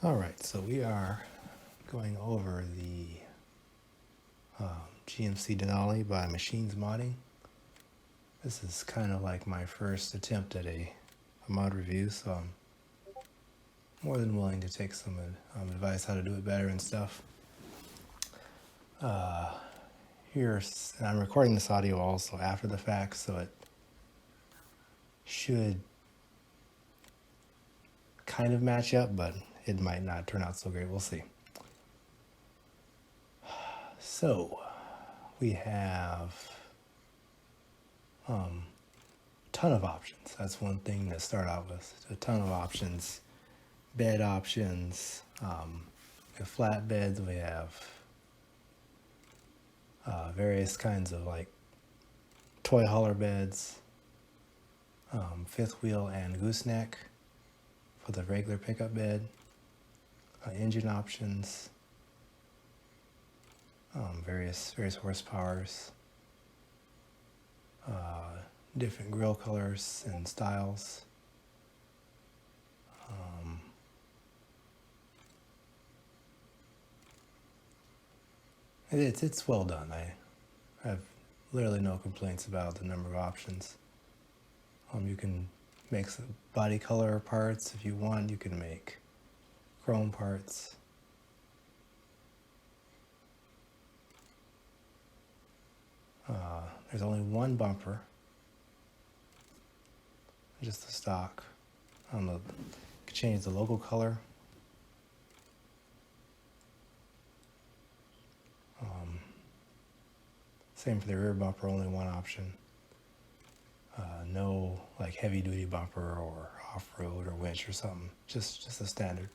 All right, so we are going over the GMC Denali by Machines Modding. This is kind of like my first attempt at a mod review, so I'm more than willing to take some advice how to do it better and stuff. And I'm recording this audio also after the fact, so it should kind of match up, but it might not turn out so great. We'll see. So we have a ton of options. That's one thing to start out with. A ton of options. Bed options. We have flat beds. We have various kinds of like toy hauler beds. Fifth wheel and gooseneck for the regular pickup bed. Engine options. Various horsepowers. Different grill colors and styles. It's well done. I have literally no complaints about the number of options. You can make some body color parts if you want. You can make chrome parts. There's only one bumper, just the stock. You can change the logo color. Same for the rear bumper, only one option. No like heavy duty bumper or off-road or winch or something, just a standard.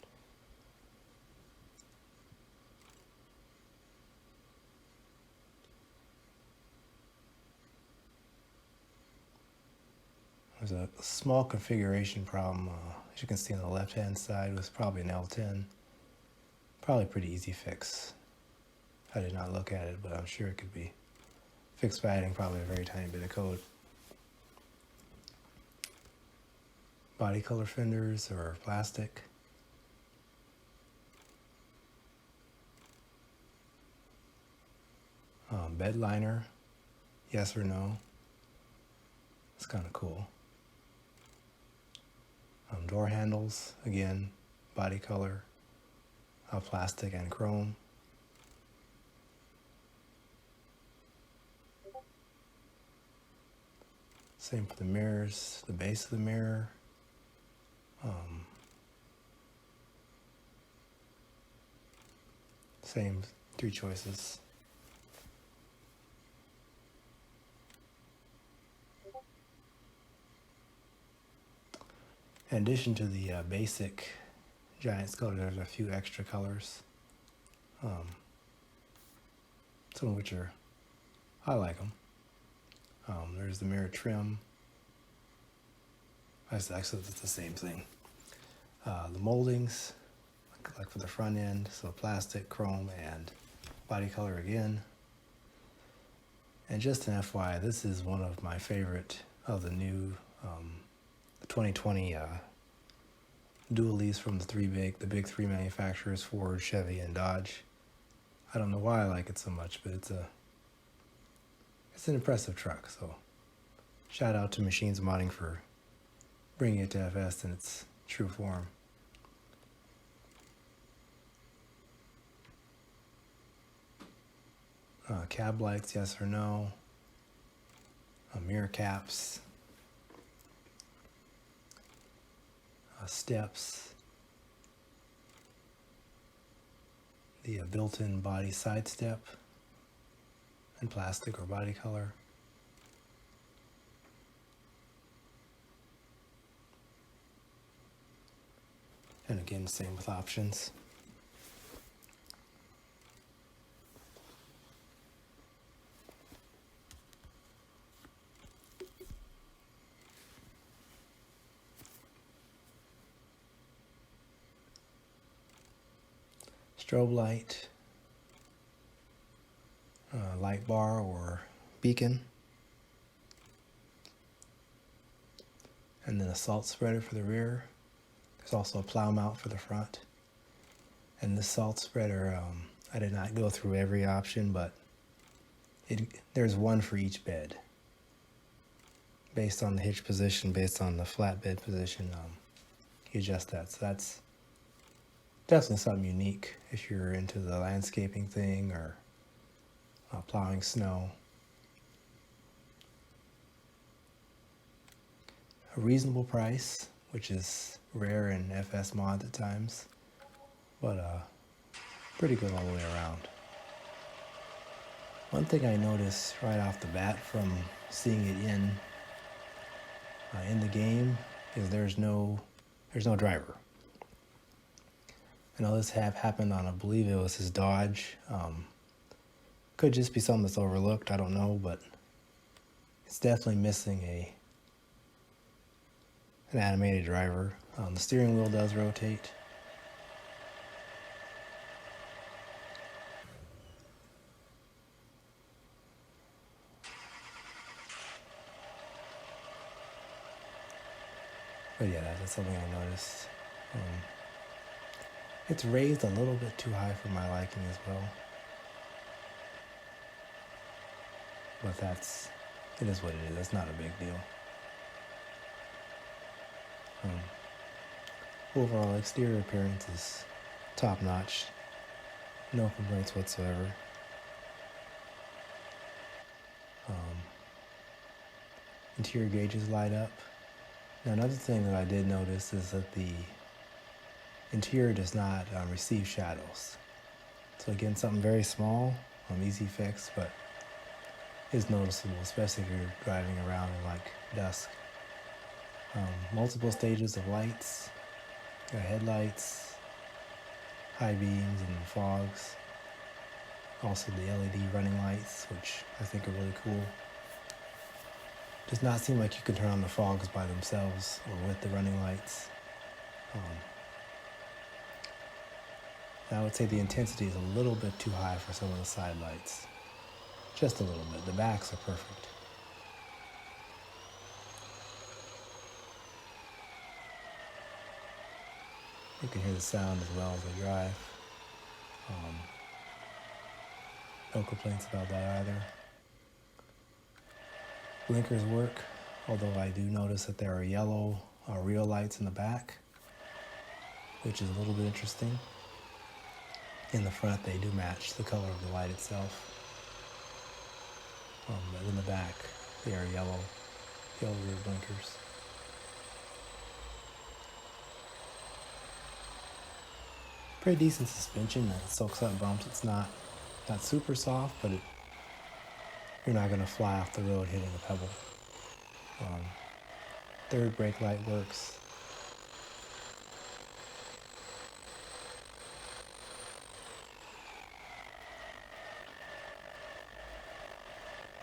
There's a small configuration problem, as you can see on the left-hand side. It was probably an L10. Probably a pretty easy fix. I did not look at it, but I'm sure it could be fixed by adding probably a very tiny bit of code. Body color fenders or plastic. Bed liner, yes or no. It's kind of cool. Door handles, again, body color, plastic and chrome. Same for the mirrors, the base of the mirror. Same 3 choices. In addition to the basic Giants color, there's a few extra colors. Some of which I like them. There's the mirror trim. Actually, it's the same thing. The moldings, like for the front end, so plastic, chrome, and body color again. And just an FYI, this is one of my favorite of the new the 2020 dualies from the big three manufacturers, Ford, Chevy, and Dodge. I don't know why I like it so much, but it's an impressive truck. So shout out to Machines Modding for bringing it to FS in its true form. Cab lights, yes or no. Mirror caps. Steps. The built-in body side step in plastic or body color. And again, same with options. Strobe light, light bar or beacon, and then a salt spreader for the rear. There's also a plow mount for the front. And the salt spreader, I did not go through every option, but there's one for each bed. Based on the hitch position, based on the flatbed position, you adjust that. So that's definitely something unique if you're into the landscaping thing or plowing snow. A reasonable price, which is rare in FS mods at times, but pretty good all the way around. One thing I noticed right off the bat from seeing it in the game is there's no driver. I know this happened on, I believe it was his Dodge. Could just be something that's overlooked, I don't know, but it's definitely missing an animated driver. The steering wheel does rotate. But yeah, that's something I noticed. It's raised a little bit too high for my liking as well. But it is what it is. That's not a big deal. Overall exterior appearance is top notch. No complaints whatsoever. Interior gauges light up. Now another thing that I did notice is that the interior does not receive shadows. So again, something very small, easy fix, but is noticeable, especially if you're driving around in like dusk. Multiple stages of lights, headlights, high beams and fogs. Also the LED running lights, which I think are really cool. Does not seem like you can turn on the fogs by themselves or with the running lights. I would say the intensity is a little bit too high for some of the side lights. Just a little bit. The backs are perfect. You can hear the sound as well as I drive. No complaints about that either. Blinkers work, although I do notice that there are yellow real lights in the back, which is a little bit interesting. In the front, they do match the color of the light itself. But in the back, they are yellow rear blinkers. Pretty decent suspension. It soaks up bumps. It's not super soft, but you're not going to fly off the road hitting a pebble. Third brake light works.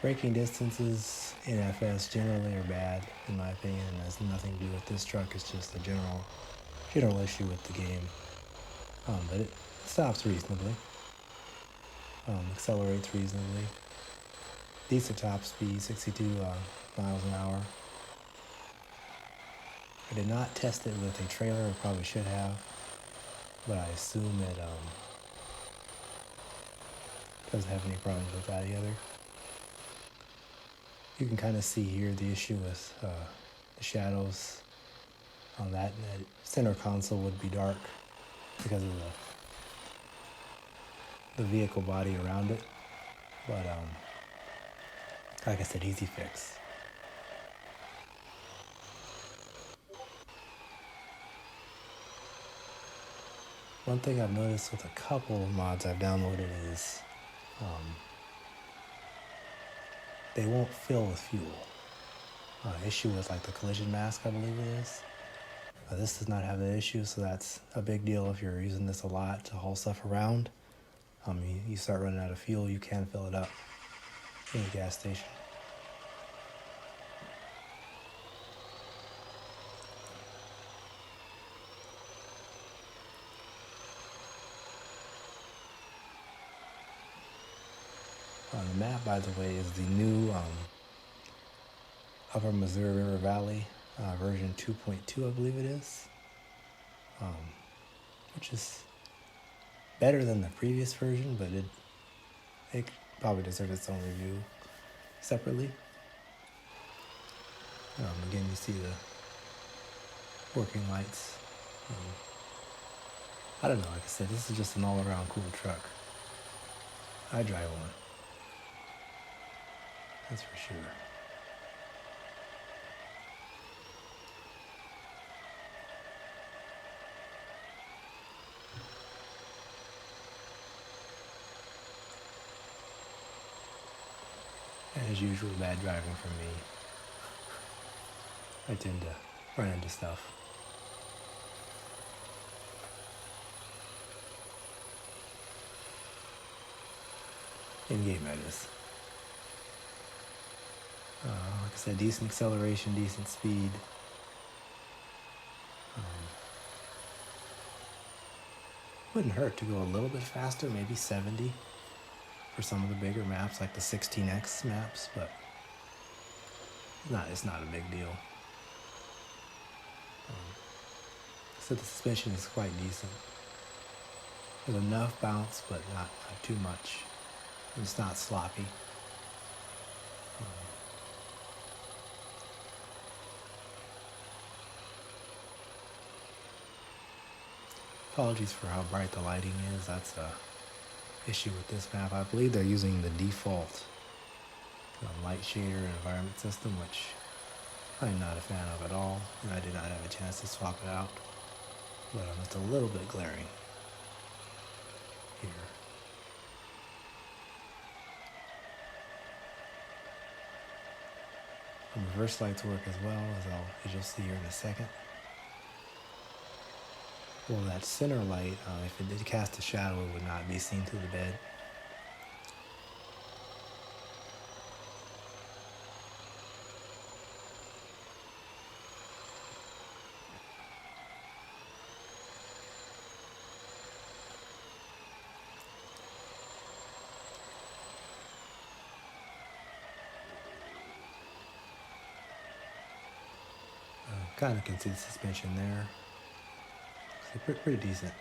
Braking distances in FS generally are bad, in my opinion, and has nothing to do with this truck. It's just a general issue with the game. But it stops reasonably, accelerates reasonably. Decent top speed, 62 miles an hour. I did not test it with a trailer, I probably should have, but I assume it doesn't have any problems with that either. You can kind of see here the issue with the shadows on that center console would be dark because of the vehicle body around it, but like I said, easy fix. One thing I've noticed with a couple of mods I've downloaded is they won't fill with fuel. Issue with like the collision mask, I believe it is. This does not have that issue, so that's a big deal if you're using this a lot to haul stuff around. You start running out of fuel, you can fill it up in a gas station. The map, by the way, is the new Upper Missouri River Valley version 2.2, I believe it is, which is better than the previous version, but it probably deserves its own review separately. Again, you see the working lights. I don't know, like I said, this is just an all-around cool truck. I drive one. That's for sure. As usual, bad driving for me. I tend to run into stuff. In-game, that is. Like I said, decent acceleration, decent speed. Wouldn't hurt to go a little bit faster, maybe 70 for some of the bigger maps, like the 16X maps, but it's not a big deal. So the suspension is quite decent. There's enough bounce, but not too much. It's not sloppy. Apologies for how bright the lighting is. That's a issue with this map. I believe they're using the default light shader and environment system, which I'm not a fan of at all, and I did not have a chance to swap it out. But it's a little bit glaring here. The reverse lights work as well, as you'll see here in a second. Well, that center light, if it did cast a shadow, it would not be seen through the bed. Kind of can see the suspension there. So pretty decent,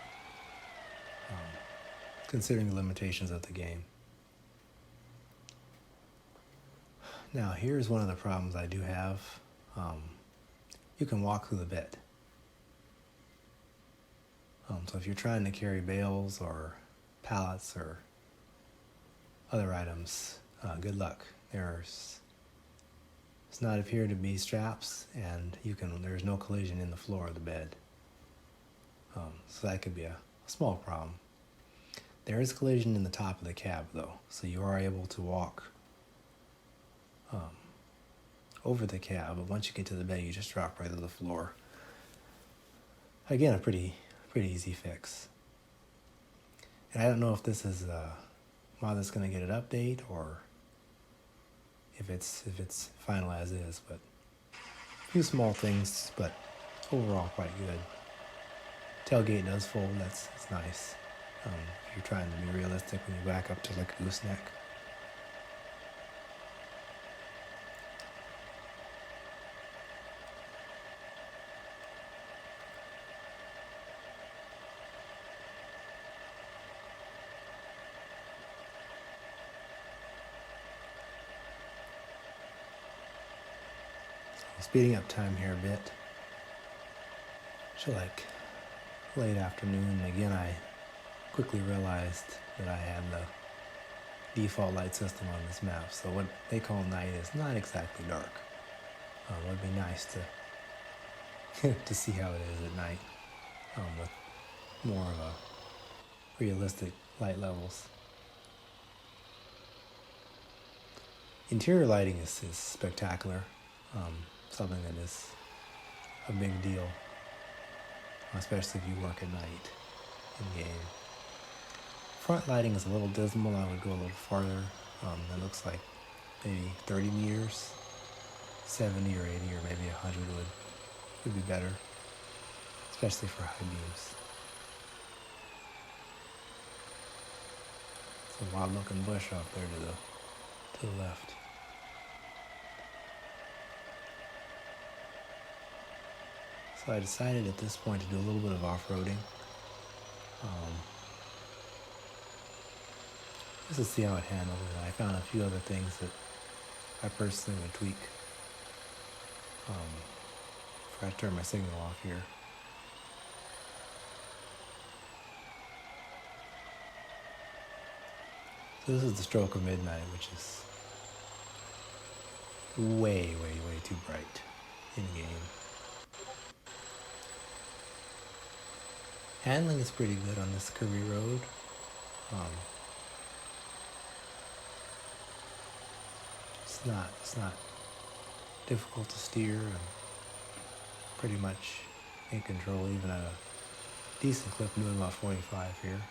considering the limitations of the game. Now, here's one of the problems I do have. You can walk through the bed. So if you're trying to carry bales or pallets or other items, good luck. It's not appear to be straps, and there's no collision in the floor of the bed. So that could be a small problem. There is collision in the top of the cab, though, so you are able to walk over the cab, but once you get to the bed, you just drop right to the floor. Again, a pretty easy fix. And I don't know if this is a mod that's going to get an update or if it's final as is, but a few small things, but overall quite good. Tailgate does fold, that's nice. If you're trying to be realistic when you back up to like a gooseneck. Speeding up time here a bit. So like late afternoon, again I quickly realized that I had the default light system on this map, so what they call night is not exactly dark. It would be nice to to see how it is at night with more of a realistic light levels. Interior lighting is spectacular. Something that is a big deal, especially if you work at night in game. Front lighting is a little dismal. I would go a little farther. It looks like maybe 30 meters, 70 or 80 or maybe 100 would be better, especially for high beams. It's a wild looking bush off there to the left. So I decided at this point to do a little bit of off-roading. just to see how it handled it. And I found a few other things that I personally would tweak. Forgot to turn my signal off here. So this is the stroke of midnight, which is way too bright in game. Handling is pretty good on this curvy road. It's not difficult to steer. I'm pretty much in control, even at a decent clip, doing about 45 here.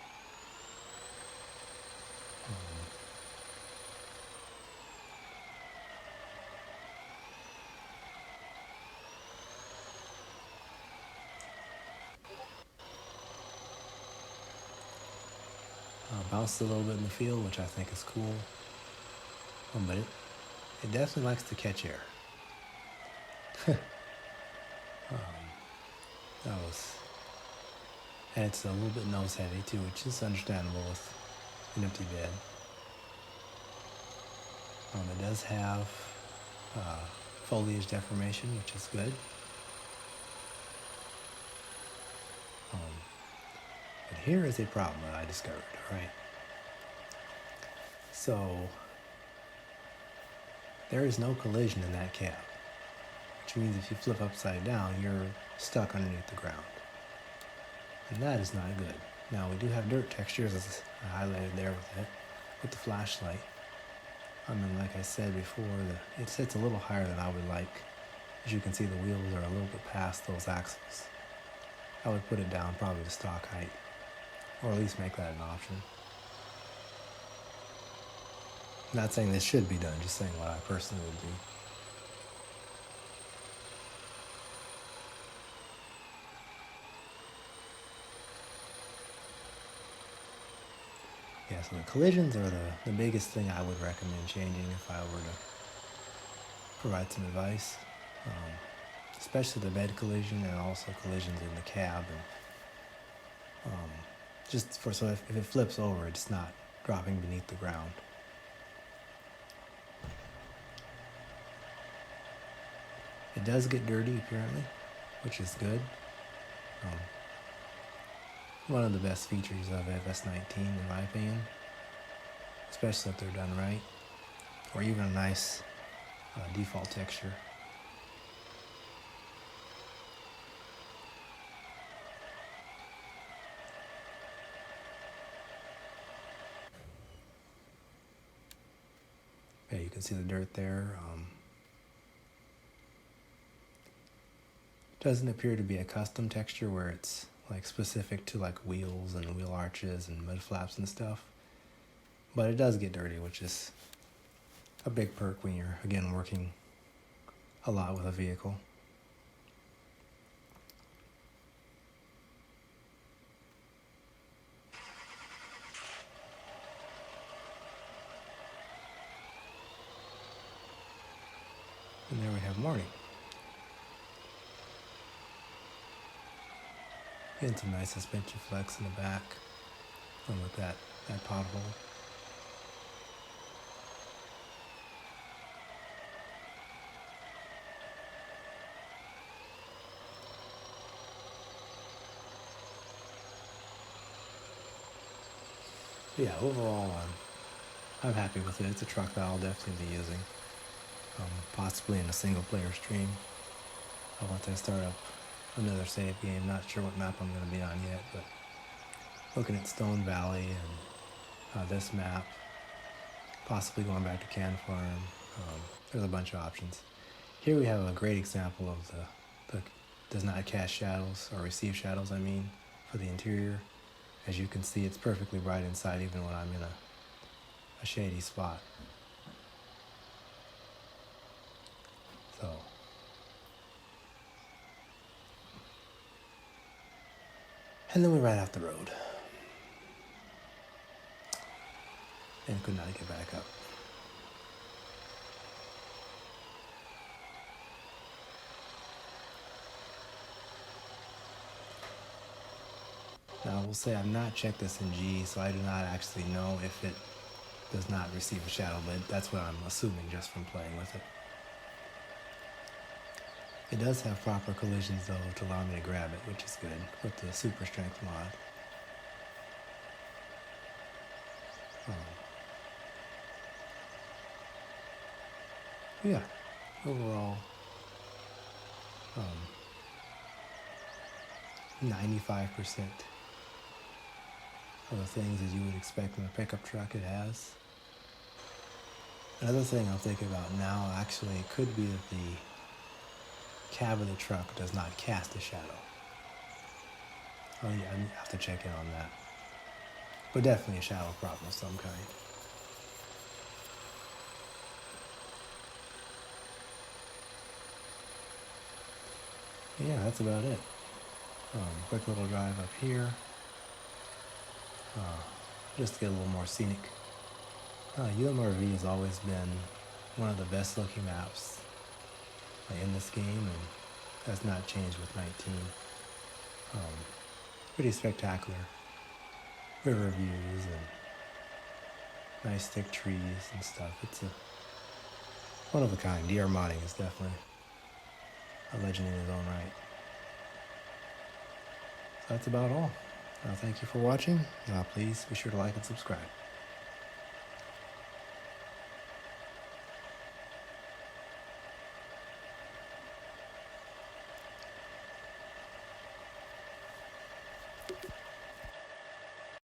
Bounced a little bit in the field, which I think is cool. But it definitely likes to catch air. And it's a little bit nose heavy too, which is understandable with an empty bed. It does have foliage deformation, which is good. But here is a problem that I discovered, alright? So, there is no collision in that cab, which means if you flip upside down, you're stuck underneath the ground. And that is not good. Now, we do have dirt textures, as I highlighted there with the flashlight. Like I said before, it sits a little higher than I would like. As you can see, the wheels are a little bit past those axles. I would put it down probably to stock height, or at least make that an option. Not saying this should be done, just saying what I personally would do. Yeah, so the collisions are the biggest thing I would recommend changing if I were to provide some advice. Especially the bed collision and also collisions in the cab. And so if it flips over, it's not dropping beneath the ground. It does get dirty apparently, which is good. One of the best features of FS19 in my opinion, especially if they're done right, or even a nice default texture. Yeah, you can see the dirt there. Doesn't appear to be a custom texture where it's like specific to like wheels and wheel arches and mud flaps and stuff. But it does get dirty, which is a big perk when you're, again, working a lot with a vehicle. And there we have morning. Getting some nice suspension flex in the back, and with that pothole. Yeah, overall, I'm happy with it. It's a truck that I'll definitely be using, possibly in a single player stream. Once I start up another save game, not sure what map I'm going to be on yet, but looking at Stone Valley and this map, possibly going back to Can Farm. There's a bunch of options. Here we have a great example of the does not cast shadows, or receive shadows, for the interior. As you can see, it's perfectly bright inside even when I'm in a shady spot. So, and then we ride out the road and could not get back up. Now I will say I've not checked this in G, so I do not actually know if it does not receive a shadow, but that's what I'm assuming just from playing with it. It does have proper collisions though to allow me to grab it, which is good with the super strength mod. Yeah, overall, 95% of the things that you would expect from a pickup truck it has. Another thing I'm thinking about now actually could be that the cab of the truck does not cast a shadow. Oh yeah, I have to check in on that. But definitely a shadow problem of some kind. Yeah, that's about it. Quick little drive up here. Just to get a little more scenic. UMRV has always been one of the best looking maps in this game, and has not changed with 19. Pretty spectacular river views and nice thick trees and stuff. It's a one of a kind. DR modding is definitely a legend in his own right. So that's about all. Thank you for watching. Please be sure to like and subscribe.